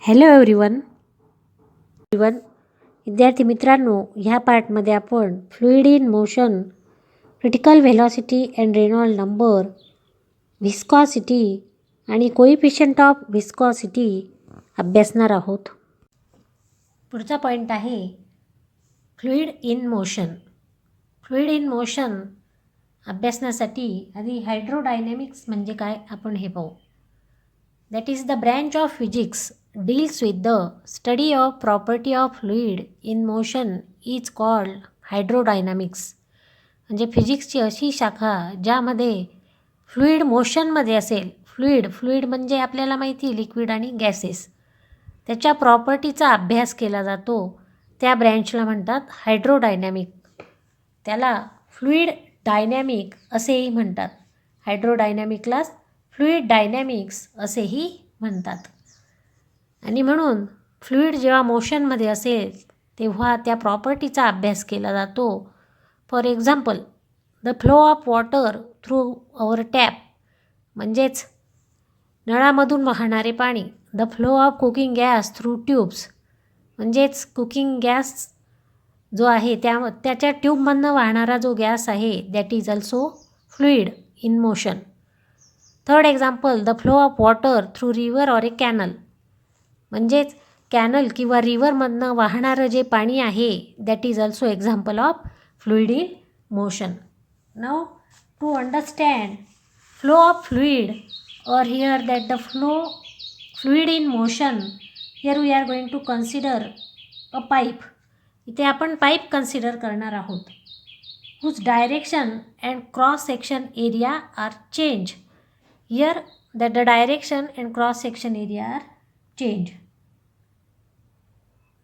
Hello everyone. विद्यार्थी मित्रांनो, ह्या पार्टमध्ये आपण fluid in motion, critical velocity and Reynold number, viscosity आणि कोइफिशियंट ऑफ व्हिस्कॉसिटी अभ्यासणार आहोत. पुढचा पॉईंट आहे fluid in motion. Fluid in motion अभ्यासण्यासाठी आधी हायड्रोडायनॅमिक्स म्हणजे काय आपण हे पाहू. That is the branch of physics deals with the study of property of fluid in motion is called hydrodynamics. म्हणजे फिजिक्सची अशी शाखा ज्यामध्ये फ्लुइड मोशनमध्ये असेल. फ्लुइड म्हणजे आपल्याला माहिती लिक्विड आणि गॅसेस, त्याच्या प्रॉपर्टीचा अभ्यास केला जातो. त्या ब्रँचला म्हणतात हायड्रोडायनॅमिक. त्याला फ्लुइड डायनॅमिक असेही म्हणतात. हायड्रोडायनॅमिकला फ्लुइड डायनॅमिक्स असेही म्हणतात. आणि म्हणून फ्लुइड जेव्हा मोशनमध्ये असेल तेव्हा त्या प्रॉपर्टीचा अभ्यास केला जातो. For example, the flow of water through our tap म्हणजेच नळामधून वाहणारे पाणी. The flow of cooking gas through tubes म्हणजेच कुकिंग गॅस जो आहे त्याच्या ट्यूबमधनं वाहणारा जो गॅस आहे that is also fluid in motion. Third example, the flow of water through river or a canal म्हणजेच कॅनल किंवा रिव्हरमधनं वाहणारं जे पाणी आहे that is also example of fluid in motion. Now to understand flow of fluid or here that the fluid in motion, here we are going to consider a pipe. इथे आपण pipe consider करणार आहोत. whose direction and cross section area are change. Here that the direction and cross section area are change.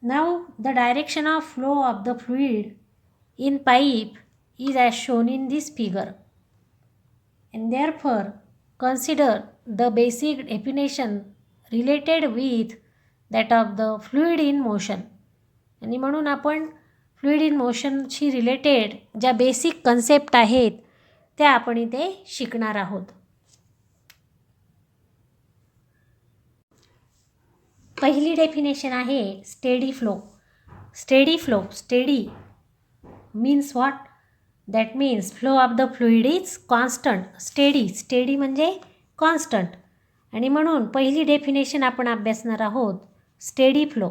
Now the direction of flow of the fluid in pipe is as shown in this figure, and therefore consider the basic definition related with that of the fluid in motion. आणि म्हणून आपण fluid in मोशनशी related ज्या basic concept आहेत त्या आपण इथे शिकणार आहोत. पहिली डेफिनेशन आहे steady flow. Steady means what? That means flow of the fluid is constant. Steady म्हणजे कॉन्स्टंट. आणि म्हणून पहिली डेफिनेशन आपण अभ्यासणार आहोत steady flow.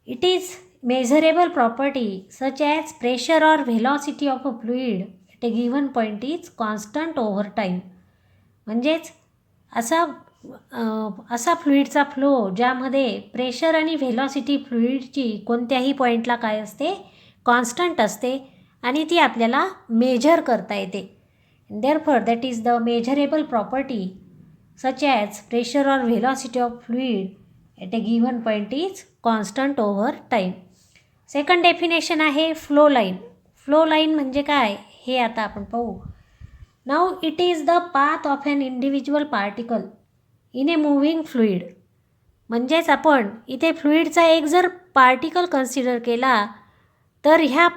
It is measurable property such as pressure or velocity of a fluid at a given point is constant over time. म्हणजेच असा फ्लुइडचा फ्लो ज्यामध्ये प्रेशर आणि व्हेलॉसिटी फ्लुइडची कोणत्याही पॉईंटला काय असते? कॉन्स्टंट असते आणि ती आपल्याला मेजर करता येते. Therefore that is the measurable property such as pressure or velocity of fluid at a given point is constant over time. Second definition आहे flow line. Flow line म्हणजे काय हे आता आपण पाहू. Now it is the path of an individual particle in a moving fluid. म्हणजेच आपण इथे फ्लुइडचा एक जर पार्टिकल कन्सिडर केला तर हा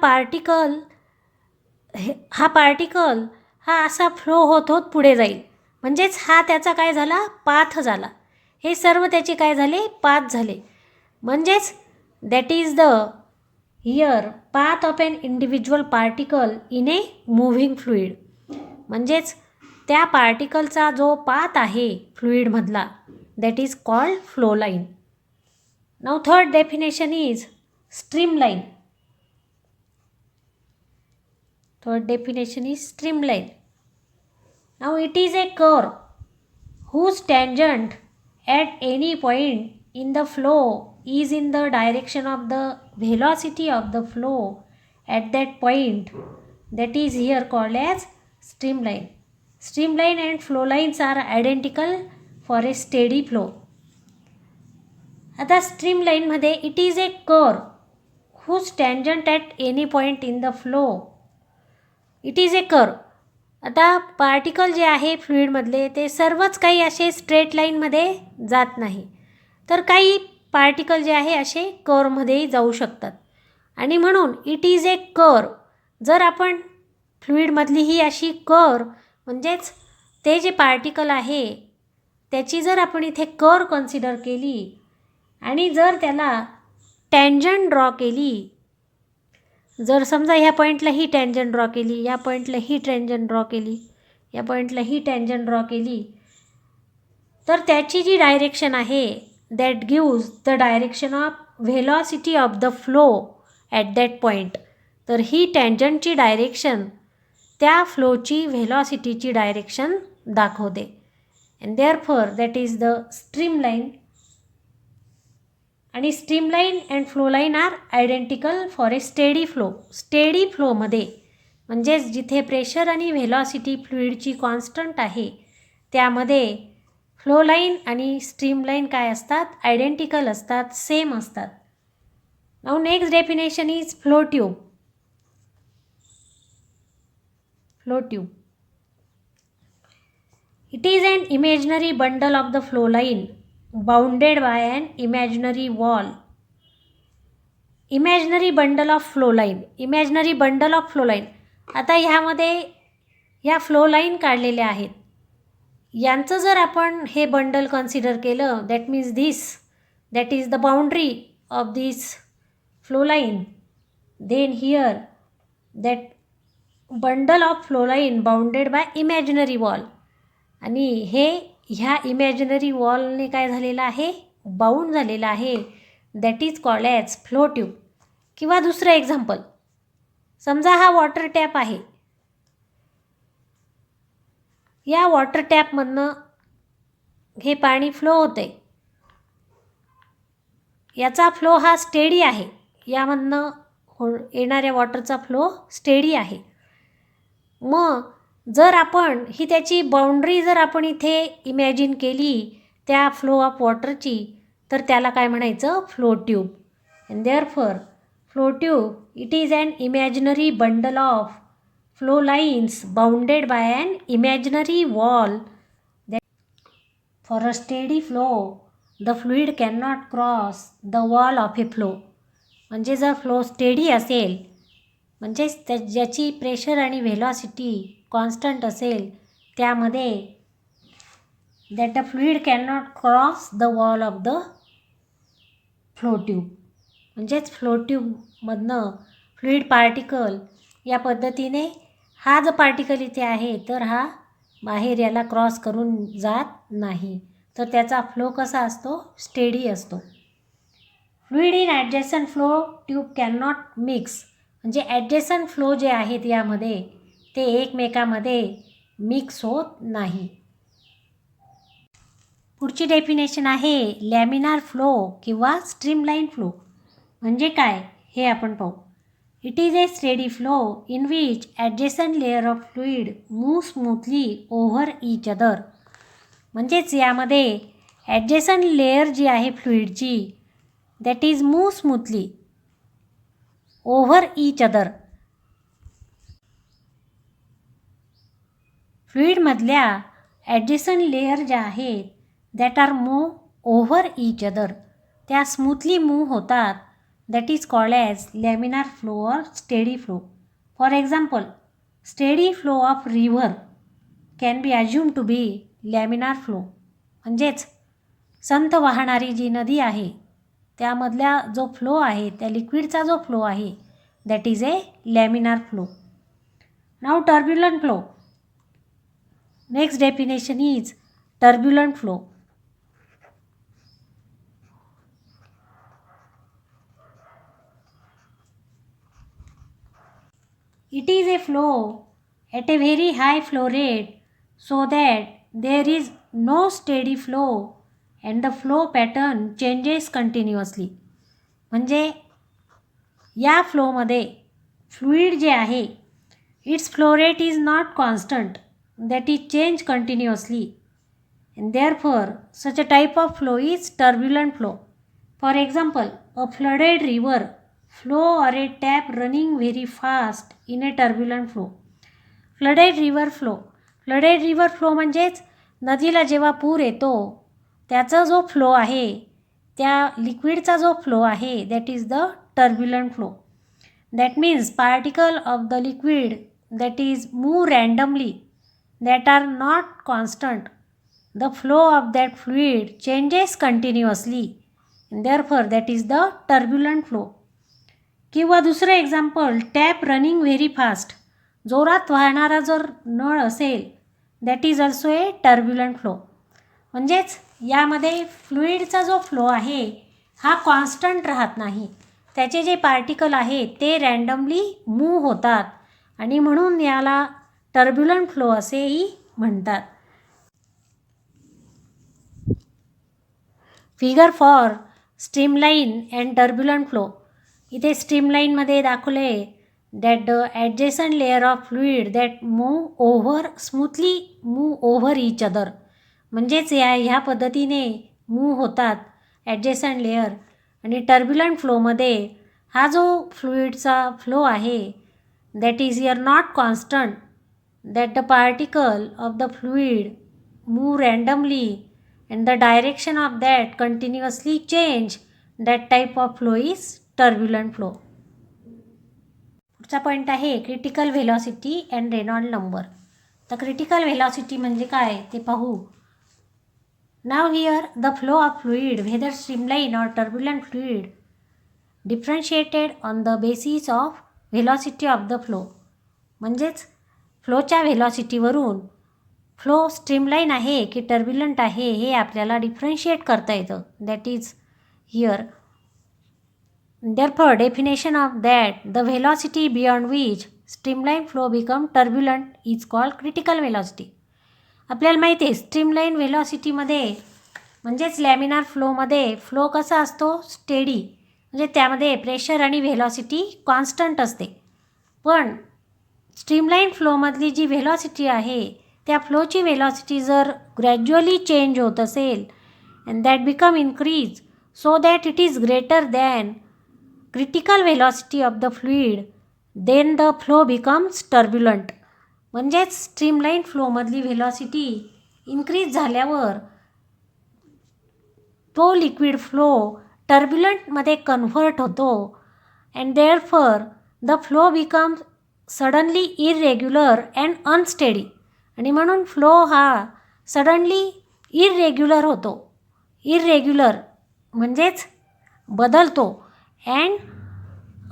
पार्टिकल हा असा फ्लो होत पुढे जाईल. म्हणजेच हा त्याचा काय झाला? पाथ झाला. हे सर्व त्याचे काय झाले? पाथ झाले. म्हणजेच that is the here path of an individual particle in a moving fluid. म्हणजेच त्या पार्टिकलचा जो पाथ आहे फ्लुइडमधला that is called flow line. Now third definition is streamline. Third definition is streamline. Now it is a curve whose tangent at any point in the flow is in the direction of the velocity of the flow at that point. That is here called as streamline. Streamline and flow lines are identical for a steady flow. आता streamline मध्ये it is a curve whose tangent at any point in the flow. It is A curve. आता particle जे आहे फ्लुइडमधले ते सर्वच काही असे straight लाईनमध्ये जात नाही, तर काही पार्टिकल जे आहे असे कर्वमध्येही जाऊ शकतात. आणि म्हणून इट इज ए कर्व. जर आपण फ्लुइडमधली ही अशी कर्व म्हणजेच ते जे पार्टिकल आहे त्याची जर आपण इथे कर्व कन्सिडर केली आणि जर त्याला टँजंट ड्रॉ केली, जर समजा ह्या पॉईंटला ही टँजंट ड्रॉ केली, या पॉईंटला ही टँजंट ड्रॉ केली, या पॉईंटला ही टँजंट ड्रॉ केली, तर त्याची जी डायरेक्शन आहे that gives the direction of velocity of the flow at that point. तर ही टँजंटची डायरेक्शन त्या फ्लोची व्हेलॉसिटीची डायरेक्शन दाखवते. And therefore that is the streamline. आणि streamline and flow line are identical for a steady flow. Steady फ्लोमध्ये म्हणजेच जिथे प्रेशर आणि व्हेलॉसिटी फ्लुईडची कॉन्स्टंट आहे त्यामध्ये फ्लो लाईन आणि स्ट्रीमलाईन काय असतात? आयडेंटिकल असतात, सेम असतात. Now next definition is flow tube. Flow tube. It is an imaginary bundle of the flow line bounded by an imaginary wall. Imaginary bundle of flow line. Imaginary bundle of flow line. आता ह्यामध्ये ह्या flow line काढलेल्या आहेत. यांचं जर आपण हे bundle consider केलं, that means that is the boundary of this flow line. Then here that bundle of flow line bounded by imaginary wall. आणि हे ह्या इमॅजिनरी वॉलने काय झालेलं आहे? बाउंड झालेलं आहे. That is called as flow tube. किंवा दुसरं एक्झाम्पल, समजा हा वॉटर टॅप आहे. या वॉटर टॅपमधनं हे पाणी फ्लो होतं आहे. याचा फ्लो हा स्टेडी आहे. यामधनं येणाऱ्या वॉटरचा फ्लो स्टेडी आहे. मग जर आपण ही त्याची बाउंड्री जर आपण इथे इमॅजिन केली त्या फ्लो ऑफ वॉटरची, तर त्याला काय म्हणायचं? Flow tube. And therefore flow tube it is an imaginary bundle of flow lines bounded by an imaginary wall. For a steady flow the fluid can not cross the wall of a flow. म्हणजे जर flow steady असेल, म्हणजेच ज्याची pressure आणि velocity constant असेल, त्यामध्ये that the fluid can not cross the wall of the flow tube. म्हणजेच flow ट्यूबमधनं fluid particle या पद्धतीने, हा जो पार्टिकल इथे आहे तर हा बाहेर याला क्रॉस करून जात नाही. तर त्याचा फ्लो कसा असतो? स्टेडी असतो. Fluid in adjacent flow tube can not mix. म्हणजे ॲडजस्टंट फ्लो जे आहेत यामध्ये ते एकमेकामध्ये मिक्स होत नाही. पुढची डेफिनेशन आहे लॅमिनार फ्लो किंवा स्ट्रीमलाईन फ्लो. म्हणजे काय हे आपण पाहू. It is a steady flow in which adjacent layer of fluid move smoothly over each other. म्हणजेच यामध्ये ॲडजस्टंट लेअर जी आहे फ्लुईडची that is move smoothly over each other. फ्लुईडमधल्या ॲडजस्टंट लेअर ज्या आहेत that are move over each other, त्या smoothly move होतात. That is called as laminar flow or steady flow. For example, steady flow of river can be assume to be laminar flow. म्हणजेच संथ वाहणारी जी नदी आहे त्यामधला जो फ्लो आहे, त्या लिक्विडचा जो फ्लो आहे that is a laminar flow. Now turbulent flow. Next definition is turbulent flow. It is a flow at a very high flow rate so that there is no steady flow and the flow pattern changes continuously. म्हणजे या फ्लोमध्ये fluid जे आहे it's flow rate is not constant, that is change continuously. and therefore such a type of flow is turbulent flow. For example, a flooded river flow or a tap running very fast in a turbulent flow. Flooded river flow म्हणजेच नदीला जेव्हा पूर येतो त्याचा जो flow आहे, त्या लिक्विडचा जो फ्लो आहे that is the turbulent flow. That means particle of the liquid that is move randomly, that are not constant. the flow of that fluid changes continuously and therefore that is the turbulent flow. किंवा दुसरं example, tap running very fast, जोरात वाहणारा जर नळ असेल that is also a turbulent flow. म्हणजेच यामध्ये फ्लुईडचा जो फ्लो आहे हा कॉन्स्टंट राहत नाही, त्याचे जे पार्टिकल आहेत ते रँडमली मूव्ह होतात आणि म्हणून याला टर्ब्युलंट फ्लो असेही म्हणतात. Figure for streamline and turbulent flow. इथे स्ट्रीमलाईनमध्ये दाखवले that the adjacent layer of fluid that smoothly move over each other. म्हणजेच ह्या पद्धतीने मूव्ह होतात ॲडजेसंट लेअर. आणि टर्ब्युलंट फ्लोमध्ये हा जो फ्लुईडचा फ्लो आहे that is here not constant, that the particle of the fluid move randomly and the direction of that continuously change. That type of flow is turbulent flow. पुढचा point आहे critical velocity and Reynold number. तर critical velocity म्हणजे काय ते पाहू. Now here the flow of fluid, whether streamline or turbulent fluid, differentiated on the basis of velocity of the flow. म्हणजेच फ्लोच्या व्हेलॉसिटीवरून flow streamline आहे की टर्ब्युलंट आहे हे आपल्याला डिफरन्शिएट करता येतं. That is here therefore definition of that the velocity beyond which streamline flow become turbulent is called critical velocity. आपल्याला माहिती आहे स्ट्रीमलाईन व्हेलॉसिटीमध्ये म्हणजेच लॅमिनार फ्लोमध्ये फ्लो कसा असतो, स्टेडी, म्हणजे त्यामध्ये प्रेशर आणि व्हेलॉसिटी कॉन्स्टंट असते. पण स्ट्रीमलाईन फ्लोमधली जी व्हेलॉसिटी आहे त्या फ्लोची व्हेलॉसिटी जर ग्रॅज्युअली चेंज होत असेल and that become increase so that it is greater than critical velocity of the fluid then the flow becomes turbulent. म्हणजेच स्ट्रीमलाईन फ्लोमधली व्हेलॉसिटी इन्क्रीज झाल्यावर तो लिक्विड फ्लो टर्ब्युलंटमध्ये कन्व्हर्ट होतो and therefore the flow becomes suddenly irregular and unsteady. आणि म्हणून flow हा suddenly इररेग्युलर होतो. इररेग्युलर म्हणजेच बदलतो अँड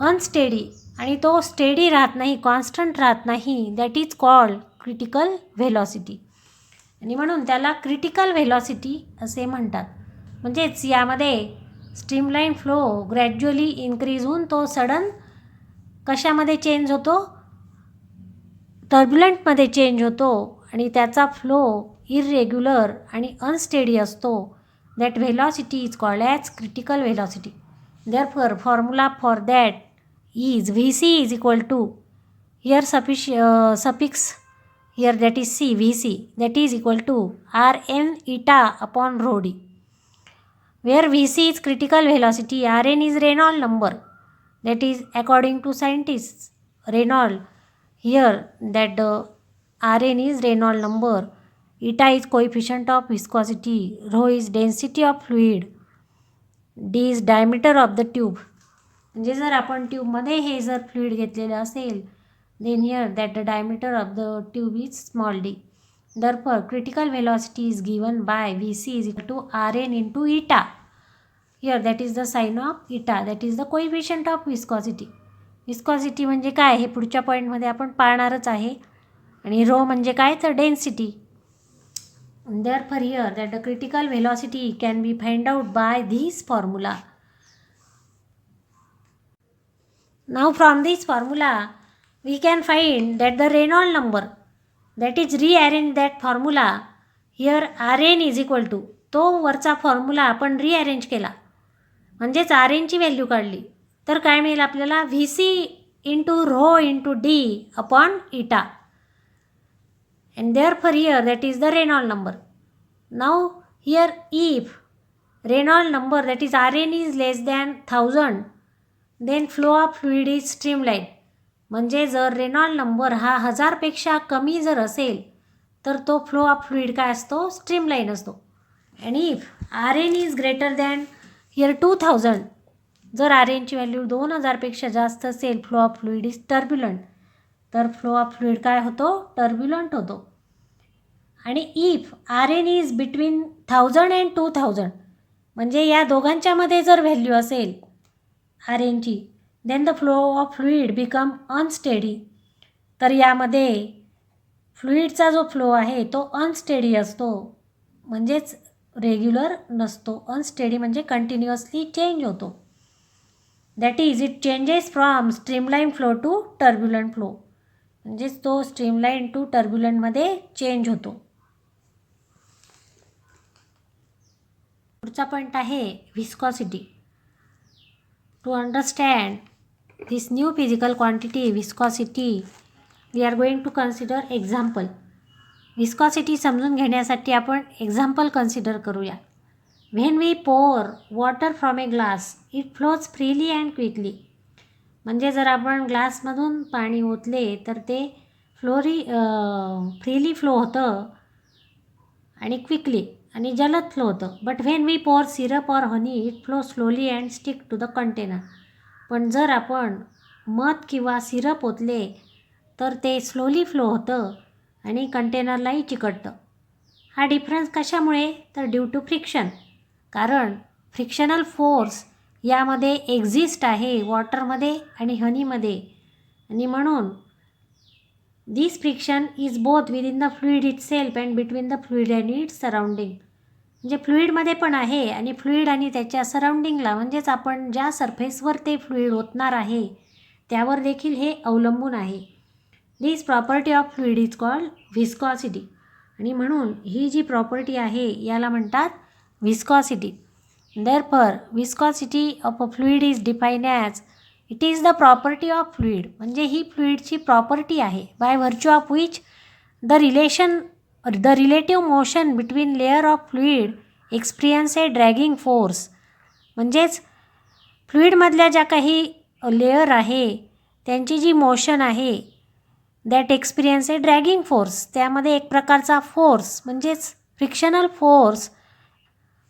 अनस्टेडी, आणि तो स्टेडी राहत नाही, कॉन्स्टंट राहत नाही. That is called critical velocity. आणि म्हणून त्याला क्रिटिकल व्हेलॉसिटी असे म्हणतात. म्हणजेच यामध्ये स्ट्रीमलाईन फ्लो ग्रॅज्युअली इन्क्रीज होऊन तो सडन कशामध्ये चेंज होतो, टर्ब्युलंटमध्ये चेंज होतो आणि त्याचा फ्लो इररेग्युलर आणि अनस्टेडी असतो. That velocity is called as critical velocity. Therefore formula for that is Vc is equal to here suffix here that is C, Vc, that is equal to Rn eta upon rho d, where Vc is critical velocity, Rn is Reynolds number, that is according to scientists Reynolds here that the Rn is Reynolds number, eta is coefficient of viscosity, rho is density of fluid, D is diameter of the tube. म्हणजे जर आपण ट्यूबमध्ये हे जर fluid घेतलेलं असेल then here that the diameter of the tube is small D. Therefore critical velocity is given by V C is equal to R N into eta. Here that is the sign of eta, that is the coefficient of viscosity. Viscosity म्हणजे काय हे पुढच्या पॉईंटमध्ये आपण पाहणारच आहे. आणि row म्हणजे काय तर density. Therefore here that the critical velocity can be found out by this formula. Now from this formula we can find that the Reynolds number, that is rearrange that formula. Here Rn is equal to, तो वरचा formula आपण rearrange केला म्हणजेच Rn ची value काढली तर काय मिळेल आपल्याला, Vc into rho into D upon इटा. And therefore here that is the Reynolds number. Now here if Reynolds number that is Rn is less than 1000 then flow of fluid is streamline. म्हणजे जर Reynolds number हा 1000पेक्षा कमी जर असेल तर तो flow of fluid काय असतो, स्ट्रीमलाईन असतो. and if Rn is greater than here 2000, जर Rn ची व्हॅल्यू 2000पेक्षा जास्त असेल flow of fluid is turbulent. तर फ्लो ऑफ फ्लुईड काय होतो, टर्ब्युलंट होतो. आणि if R N is between 1000 and 2000, म्हणजे या दोघांच्यामध्ये जर व्हॅल्यू असेल आर एनची, then the flow of fluid become unsteady. तर यामध्ये फ्लुईडचा जो फ्लो आहे तो अनस्टेडी असतो, म्हणजेच रेग्युलर नसतो. अनस्टेडी म्हणजे कंटिन्युअसली चेंज होतो. That is it changes from streamline flow to turbulent flow, म्हणजेच तो स्ट्रीमलाईन टू टर्ब्युलंटमध्ये चेंज होतो. पुढचा पॉईंट आहे viscosity. To understand this new physical quantity viscosity we are going to consider example. Viscosity समजून घेण्यासाठी आपण example consider करूया. When we pour water from a glass it flows freely and quickly. म्हणजे जर आपण ग्लासमधून पाणी ओतले तर ते फ्रीली फ्लो होतं आणि क्विकली आणि जलद फ्लो होतं. But when we pour syrup or honey it flow slowly and stick to the container. पण जर आपण मध किंवा सिरप ओतले तर ते स्लोली फ्लो होतं आणि कंटेनरलाही चिकटतं. हा डिफरन्स कशामुळे? तर ड्यू टू फ्रिक्शन. कारण फ्रिक्शनल फोर्स यामध्ये एक्झिस्ट आहे वॉटरमध्ये आणि हनीमध्ये, आणि म्हणून this friction is both within the fluid itself and between the fluid and its surrounding. म्हणजे फ्लुईडमध्ये पण आहे आणि फ्लुईड आणि त्याच्या सराउंडिंगला, म्हणजेच आपण ज्या सरफेसवर ते फ्लुईड ओतणार आहे त्यावर देखील हे अवलंबून आहे. This property of fluid is called viscosity. आणि म्हणून ही जी प्रॉपर्टी आहे याला म्हणतात viscosity. Therefore viscosity of a fluid is defined as it is the property of fluid. म्हणजे ही फ्लुईडची प्रॉपर्टी आहे by virtue of which the relative motion between layer of fluid experience a dragging force. म्हणजेच फ्लुईडमधल्या ज्या काही layer आहे त्यांची जी मोशन आहे that experience a dragging force, त्यामध्ये एक प्रकारचा फोर्स म्हणजेच फ्रिक्शनल फोर्स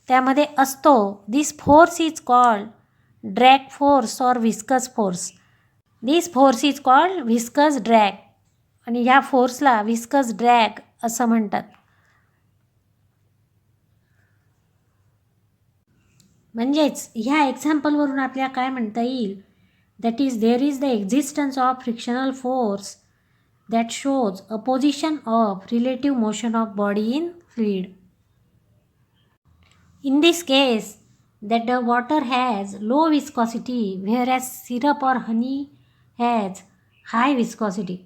त्यामध्ये असतो. This force is called drag force or viscous force. This force is called viscous drag, आणि ह्या फोर्सला व्हिस्कस ड्रॅग असं म्हणतात. म्हणजेच ह्या एक्झाम्पलवरून आपल्याला काय म्हणता येईल? That is there is the existence of frictional force that shows a position of relative motion of body in fluid. In this case, that the water has low viscosity, whereas syrup or honey has high viscosity.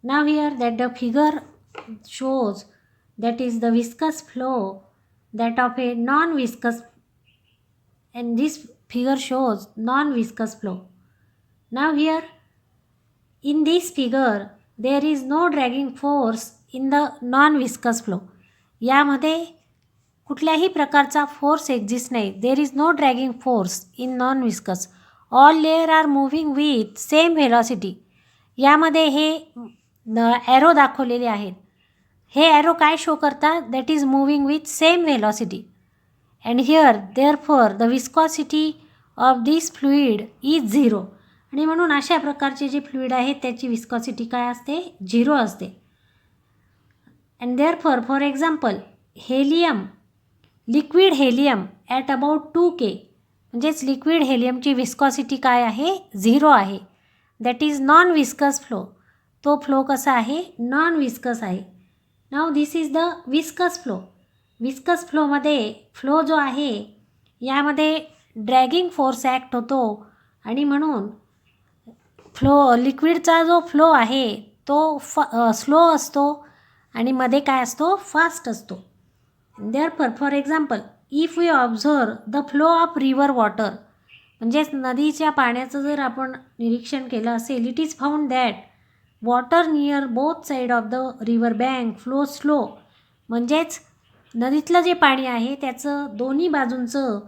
Now here that the figure shows that is the viscous flow that of a non-viscous, and this figure shows non-viscous flow. Now here in this figure there is no dragging force in the non-viscous flow. यामध्ये कुठल्याही प्रकारचा force exist नाही. There is no dragging force in non viscous. All layer are moving with same velocity. यामध्ये हे arrow दाखवलेले आहेत. हे arrow काय शो करतात? That is moving with same velocity. And here therefore the viscosity of this fluid is zero. आणि म्हणून अशा प्रकारचे जे फ्लुईड आहेत त्याची विस्कॉसिटी काय असते? झिरो असते. And therefore for example helium, liquid helium at about 2K, म्हणजेच लिक्विड हेलियमची विस्कॉसिटी काय आहे? झिरो आहे. That is non viscous flow. तो फ्लो कसा आहे? नॉन विस्कस आहे. Now this is the viscous flow. Viscous फ्लोमध्ये फ्लो जो आहे यामध्ये ड्रॅगिंग फोर्स ॲक्ट होतो, आणि म्हणून लिक्विडचा जो फ्लो आहे तो स्लो असतो आणि मध्ये काय असतो? फास्ट असतो. Therefore, for example, if we observe the flow of river water, म्हणजेच नदीच्या पाण्याचं जर आपण निरीक्षण केलं असेल, it is found that water near both side of the river bank flow slow. म्हणजेच नदीतलं जे पाणी आहे त्याचं दोन्ही बाजूंचं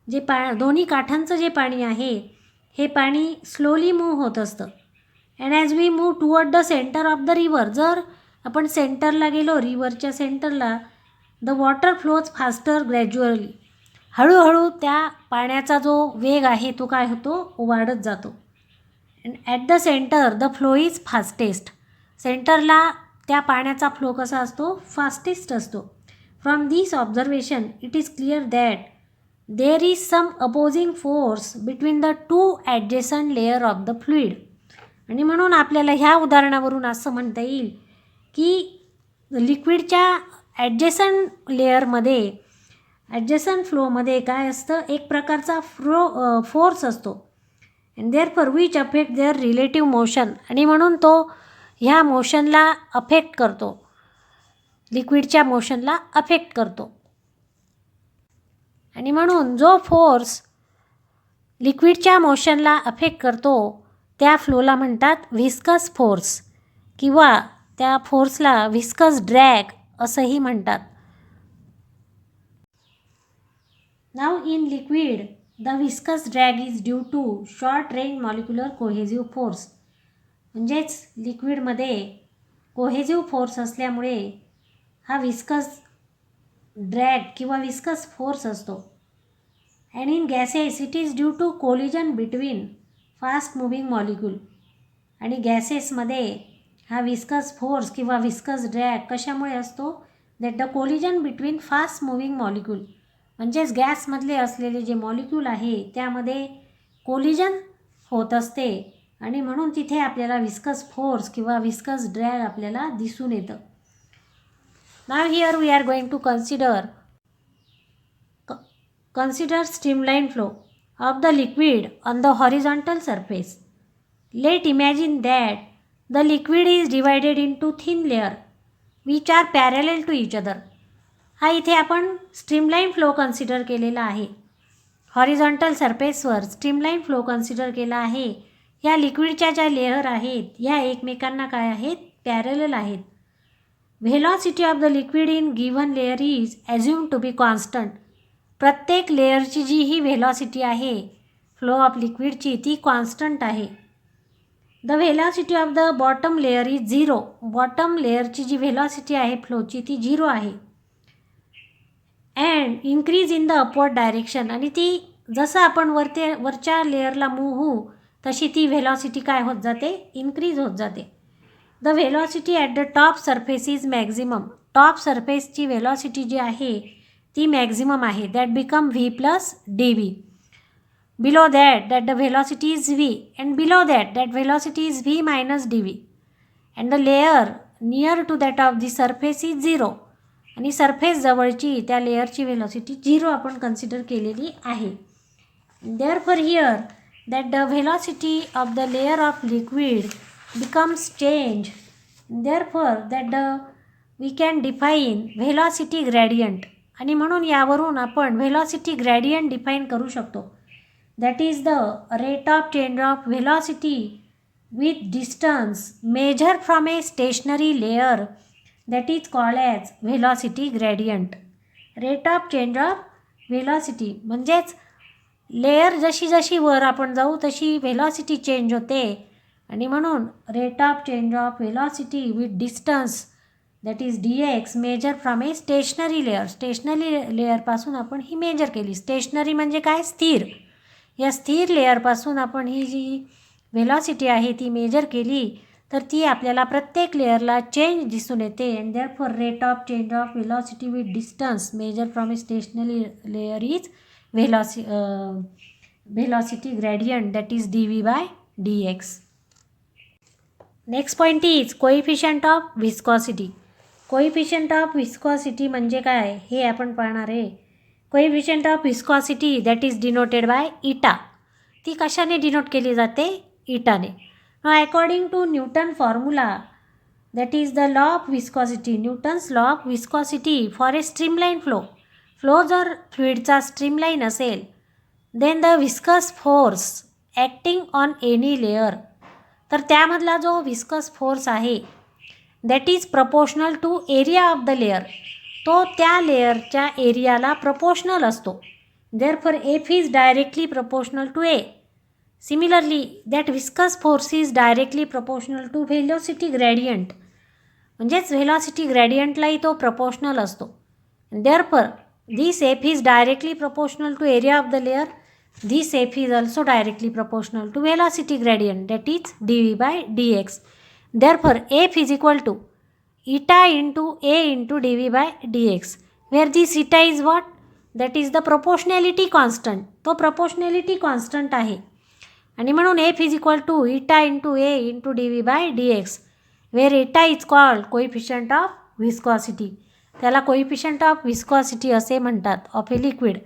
जे दोन्ही काठांचं जे पाणी आहे हे पाणी स्लोली मूव्ह होत असतं. And as we move toward the center of the river, जर आपण सेंटरला गेलो, रिव्हरच्या सेंटरला, the water flows faster gradually. हळूहळू त्या पाण्याचा जो वेग आहे तो काय होतो? वाढत जातो. And at the centre the flow is fastest. सेंटरला त्या पाण्याचा फ्लो कसा असतो, फास्टेस्ट असतो. From this observation it is clear that there is some opposing force between the two adjacent layer of the fluid. आणि म्हणून आपल्याला ह्या उदाहरणावरून असं म्हणता येईल की लिक्विडच्या ॲडजेसंट लेअरमध्ये, ॲडजेसंट फ्लोमध्ये काय असतं, एक प्रकारचा फोर्स असतो. And therefore which affect their relative motion. आणि म्हणून तो ह्या मोशनला अफेक्ट करतो, लिक्विडच्या मोशनला अफेक्ट करतो. आणि म्हणून जो फोर्स लिक्विडच्या मोशनला अफेक्ट करतो त्या फ्लोला म्हणतात व्हिस्कस फोर्स, किंवा त्या फोर्सला व्हिस्कस ड्रॅग असंही म्हणतात. Now in liquid the viscous drag is due to short range molecular cohesive force. म्हणजेच लिक्विडमध्ये कोहेजिव्ह फोर्स असल्यामुळे हा व्हिस्कस ड्रॅग किंवा व्हिस्कस फोर्स असतो. And in gases it is due to collision between fast moving molecule. आणि गॅसेसमध्ये हा viscous force किंवा व्हिस्कस ड्रॅग कशामुळे असतो, that the collision between fast moving molecule. म्हणजेच गॅसमधले असलेले जे मॉलिक्यूल आहे त्यामध्ये कोलिजन होत असते आणि म्हणून तिथे आपल्याला व्हिस्कस फोर्स किंवा व्हिस्कस ड्रॅग आपल्याला दिसून येतं. Now here we are going to consider streamline flow of the liquid on the horizontal surface. Let imagine that the liquid is divided into thin layer which are parallel to each other. हा इथे आपण streamline flow consider केलेला आहे. Horizontal सरफेसवर streamline flow consider केला आहे. या लिक्विडच्या ज्या लेअर आहेत या एकमेकांना काय आहेत, पॅरलल आहेत. Velocity of the liquid in given layer is assume to be constant. प्रत्येक लेअरची जी ही व्हेलॉसिटी आहे फ्लो ऑफ लिक्विडची ती कॉन्स्टंट आहे. The velocity of the bottom layer is 0. Bottom लेअरची जी व्हेलॉसिटी आहे फ्लोची ती 0 आहे. And increase in the upward direction. आणि ती जसं आपण वरच्या लेअरला मूव्ह होऊ तशी ती व्हेलॉसिटी काय होत जाते, इन्क्रीज होत जाते. The velocity at the top surface is maximum. Top सरफेसची व्हेलॉसिटी जी आहे ती मॅक्झिमम आहे. That become V plus D V. Below that the velocity is V and below that velocity is V minus D V. And the layer near to that of the surface is 0. आणि surface जवळची त्या लेअरची velocity 0 आपण consider केलेली आहे. Therefore here that the velocity of the layer of liquid becomes change. Therefore that we can define velocity gradient. आणि म्हणून यावरून आपण व्हेलॉसिटी ग्रॅडियंट डिफाईन करू शकतो. That is the rate of change of velocity with distance measure from a stationary layer that is called as velocity gradient. Rate of change of velocity म्हणजेच layer जशी जशी वर आपण जाऊ तशी व्हेलॉसिटी चेंज होते. आणि म्हणून rate of change of velocity with distance that is dx measure from a stationary layer. Stationary लेअरपासून आपण ही मेजर केली. स्टेशनरी म्हणजे काय, स्थिर. या स्थिर लेअरपासून आपण ही जी व्हेलॉसिटी आहे ती मेजर केली तर ती आपल्याला प्रत्येक लेअरला चेंज दिसून येते. And therefore rate of change of velocity with distance measure from a stationary layer is velocity gradient that is dv/dx. Next point is coefficient of viscosity. Coefficient of viscosity म्हणजे काय हे आपण पाहणार आहे. Coefficient of viscosity that is denoted by eta. ती कशाने denote केली जाते, इटाने. According to Newton formula that is the law of viscosity, Newton's law of viscosity for a streamline flow. Flow जर फ्लुईडचा स्ट्रीमलाईन असेल then the viscous force acting on any layer. तर त्यामधला जो व्हिस्कस फोर्स आहे that is proportional to area of the layer. तो त्या लेअरच्या एरियाला प्रपोर्शनल असतो. Therefore F is directly proportional to A. Similarly that viscous force is directly proportional to velocity gradient. म्हणजेच व्हेलॉसिटी ग्रॅडियंटलाही तो प्रपोर्शनल असतो. Therefore this F is directly proportional to area of the layer. This f is also directly proportional to velocity gradient that is dv/dx. Therefore f is equal to eta into A into dV by dx, where this eta is what? That is the proportionality constant. तो proportionality constant आहे आणि म्हणून F is equal to eta into A into dV by dx, where eta is called coefficient of viscosity. त्याला coefficient of viscosity असे म्हणतात of a liquid.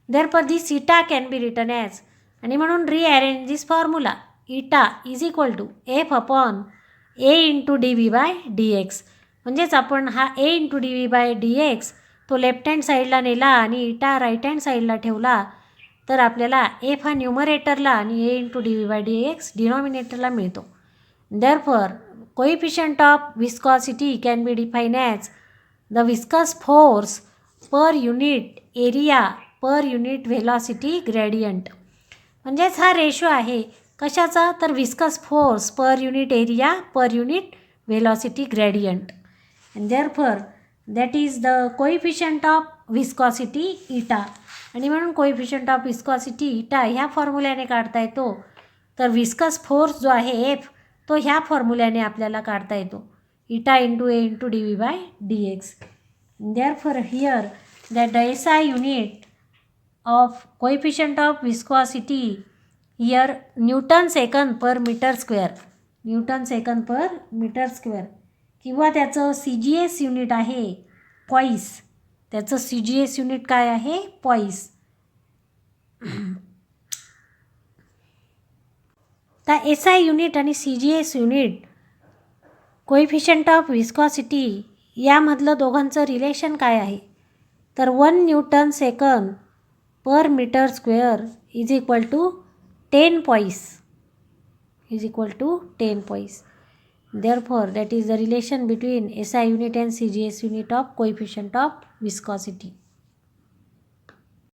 Therefore this eta can be written as, आणि म्हणून rearrange this formula. eta is equal to F upon A into dV by dx. म्हणजेच आपण हा A into dV by dx तो left hand साईडला नेला आणि इटा राईट हँड साईडला ठेवला तर आपल्याला F हा न्यूमरेटरला आणि A into dV by dx डिनॉमिनेटरला मिळतो. Therefore coefficient of viscosity can be defined as the viscous force per unit area per unit velocity gradient. म्हणजेच हा रेशो आहे कशाचा? तर viscous force per unit area per unit velocity gradient. And therefore that is the coefficient of viscosity इटा. आणि म्हणून coefficient of viscosity इटा ह्या फॉर्म्युल्याने काढता येतो. तर विस्कस फोर्स जो आहे एफ तो ह्या फॉर्म्युल्याने आपल्याला काढता येतो, eta into A into D V by D X. Therefore here that the S I unit of coefficient of viscosity here newton second per metre square, newton second per metre square, किंवा त्याचं C G S unit आहे पॉईस. त्याचं C G S unit काय आहे? Poise. तर S I unit आणि C G S unit coefficient of viscosity यामधलं दोघांचं रिलेशन काय आहे? तर 1 newton second per meter square is equal to 10 poise, is equal to 10 poise. Therefore that is the relation between SI unit and CGS unit of coefficient of viscosity.